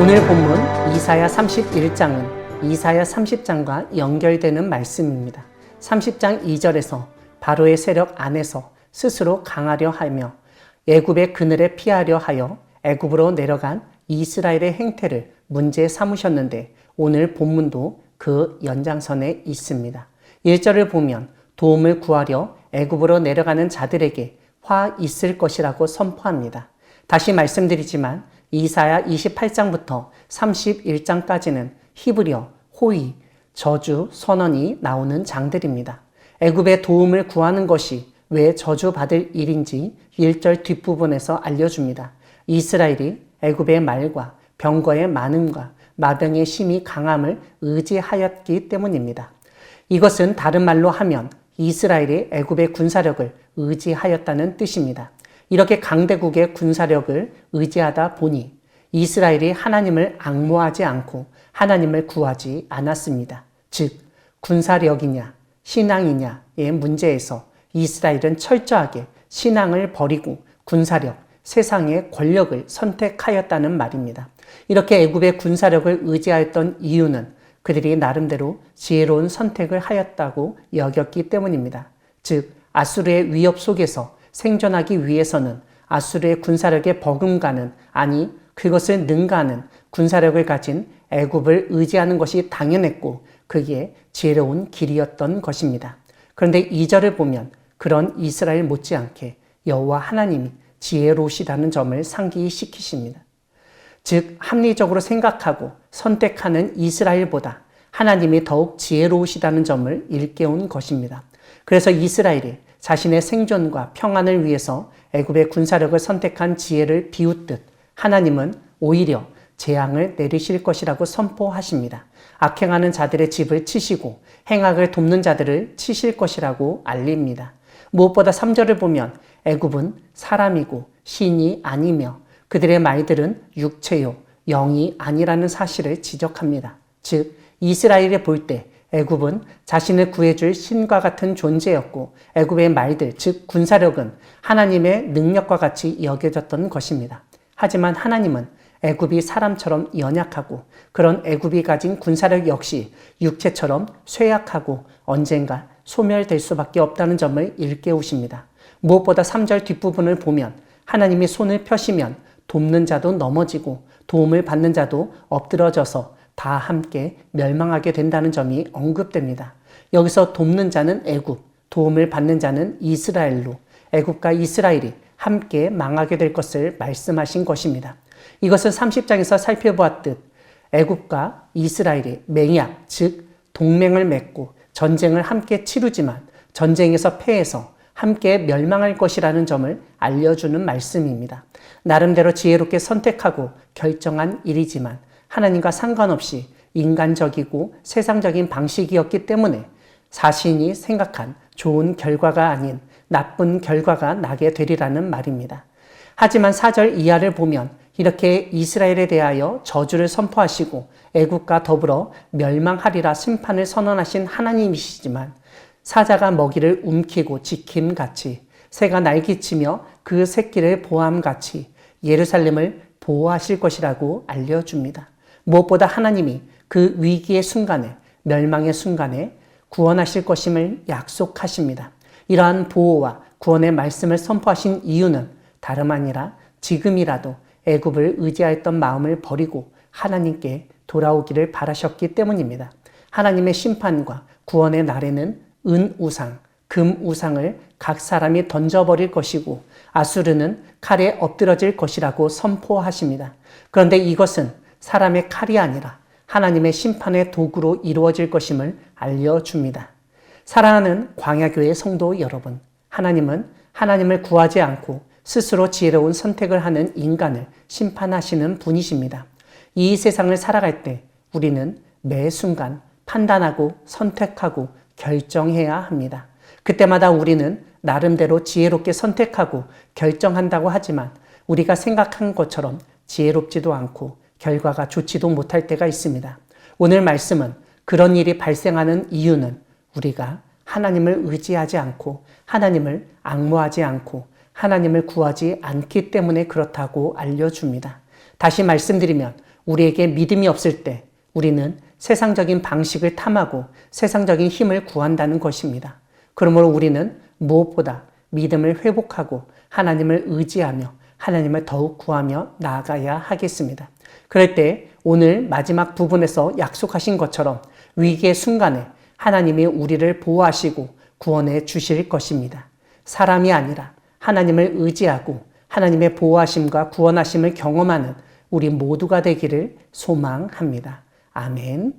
오늘 본문 이사야 31장은 이사야 30장과 연결되는 말씀입니다. 30장 2절에서 바로의 세력 안에서 스스로 강하려 하며 애굽의 그늘에 피하려 하여 애굽으로 내려간 이스라엘의 행태를 문제 삼으셨는데 오늘 본문도 그 연장선에 있습니다. 1절을 보면 도움을 구하려 애굽으로 내려가는 자들에게 화 있을 것이라고 선포합니다. 다시 말씀드리지만 이사야 28장부터 31장까지는 히브리어, 호의, 저주, 선언이 나오는 장들입니다. 애굽의 도움을 구하는 것이 왜 저주받을 일인지 1절 뒷부분에서 알려줍니다. 이스라엘이 애굽의 말과 병거의 많음과 마병의 심히 강함을 의지하였기 때문입니다. 이것은 다른 말로 하면 이스라엘이 애굽의 군사력을 의지하였다는 뜻입니다. 이렇게 강대국의 군사력을 의지하다 보니 이스라엘이 하나님을 앙모하지 않고 하나님을 구하지 않았습니다. 즉, 군사력이냐 신앙이냐의 문제에서 이스라엘은 철저하게 신앙을 버리고 군사력, 세상의 권력을 선택하였다는 말입니다. 이렇게 애굽의 군사력을 의지하였던 이유는 그들이 나름대로 지혜로운 선택을 하였다고 여겼기 때문입니다. 즉, 아수르의 위협 속에서 생존하기 위해서는 아수르의 군사력에 버금가는, 아니 그것을 능가하는 군사력을 가진 애굽을 의지하는 것이 당연했고 그게 지혜로운 길이었던 것입니다. 그런데 2절을 보면 그런 이스라엘 못지않게 여호와 하나님이 지혜로우시다는 점을 상기시키십니다. 즉, 합리적으로 생각하고 선택하는 이스라엘보다 하나님이 더욱 지혜로우시다는 점을 일깨운 것입니다. 그래서 이스라엘이 자신의 생존과 평안을 위해서 애굽의 군사력을 선택한 지혜를 비웃듯 하나님은 오히려 재앙을 내리실 것이라고 선포하십니다. 악행하는 자들의 집을 치시고 행악을 돕는 자들을 치실 것이라고 알립니다. 무엇보다 3절을 보면 애굽은 사람이고 신이 아니며 그들의 말들은 육체요 영이 아니라는 사실을 지적합니다. 즉, 이스라엘이 볼 때 애굽은 자신을 구해줄 신과 같은 존재였고 애굽의 말들, 즉 군사력은 하나님의 능력과 같이 여겨졌던 것입니다. 하지만 하나님은 애굽이 사람처럼 연약하고 그런 애굽이 가진 군사력 역시 육체처럼 쇠약하고 언젠가 소멸될 수밖에 없다는 점을 일깨우십니다. 무엇보다 3절 뒷부분을 보면 하나님이 손을 펴시면 돕는 자도 넘어지고 도움을 받는 자도 엎드러져서 다 함께 멸망하게 된다는 점이 언급됩니다. 여기서 돕는 자는 애굽, 도움을 받는 자는 이스라엘로 애굽과 이스라엘이 함께 망하게 될 것을 말씀하신 것입니다. 이것은 30장에서 살펴보았듯 애굽과 이스라엘이 맹약, 즉 동맹을 맺고 전쟁을 함께 치르지만 전쟁에서 패해서 함께 멸망할 것이라는 점을 알려주는 말씀입니다. 나름대로 지혜롭게 선택하고 결정한 일이지만 하나님과 상관없이 인간적이고 세상적인 방식이었기 때문에 자신이 생각한 좋은 결과가 아닌 나쁜 결과가 나게 되리라는 말입니다. 하지만 4절 이하를 보면 이렇게 이스라엘에 대하여 저주를 선포하시고 애국과 더불어 멸망하리라 심판을 선언하신 하나님이시지만 사자가 먹이를 움키고 지킴같이 새가 날개치며 그 새끼를 보함같이 예루살렘을 보호하실 것이라고 알려줍니다. 무엇보다 하나님이 그 위기의 순간에, 멸망의 순간에 구원하실 것임을 약속하십니다. 이러한 보호와 구원의 말씀을 선포하신 이유는 다름 아니라 지금이라도 애굽을 의지하였던 마음을 버리고 하나님께 돌아오기를 바라셨기 때문입니다. 하나님의 심판과 구원의 날에는 은우상, 금우상을 각 사람이 던져버릴 것이고 아수르는 칼에 엎드러질 것이라고 선포하십니다. 그런데 이것은 사람의 칼이 아니라 하나님의 심판의 도구로 이루어질 것임을 알려줍니다. 사랑하는 광야교회 성도 여러분, 하나님은 하나님을 구하지 않고 스스로 지혜로운 선택을 하는 인간을 심판하시는 분이십니다. 이 세상을 살아갈 때 우리는 매 순간 판단하고 선택하고 결정해야 합니다. 그때마다 우리는 나름대로 지혜롭게 선택하고 결정한다고 하지만 우리가 생각한 것처럼 지혜롭지도 않고 결과가 좋지도 못할 때가 있습니다. 오늘 말씀은 그런 일이 발생하는 이유는 우리가 하나님을 의지하지 않고 하나님을 앙모하지 않고 하나님을 구하지 않기 때문에 그렇다고 알려줍니다. 다시 말씀드리면 우리에게 믿음이 없을 때 우리는 세상적인 방식을 탐하고 세상적인 힘을 구한다는 것입니다. 그러므로 우리는 무엇보다 믿음을 회복하고 하나님을 의지하며 하나님을 더욱 구하며 나아가야 하겠습니다. 그럴 때 오늘 마지막 부분에서 약속하신 것처럼 위기의 순간에 하나님이 우리를 보호하시고 구원해 주실 것입니다. 사람이 아니라 하나님을 의지하고 하나님의 보호하심과 구원하심을 경험하는 우리 모두가 되기를 소망합니다. 아멘.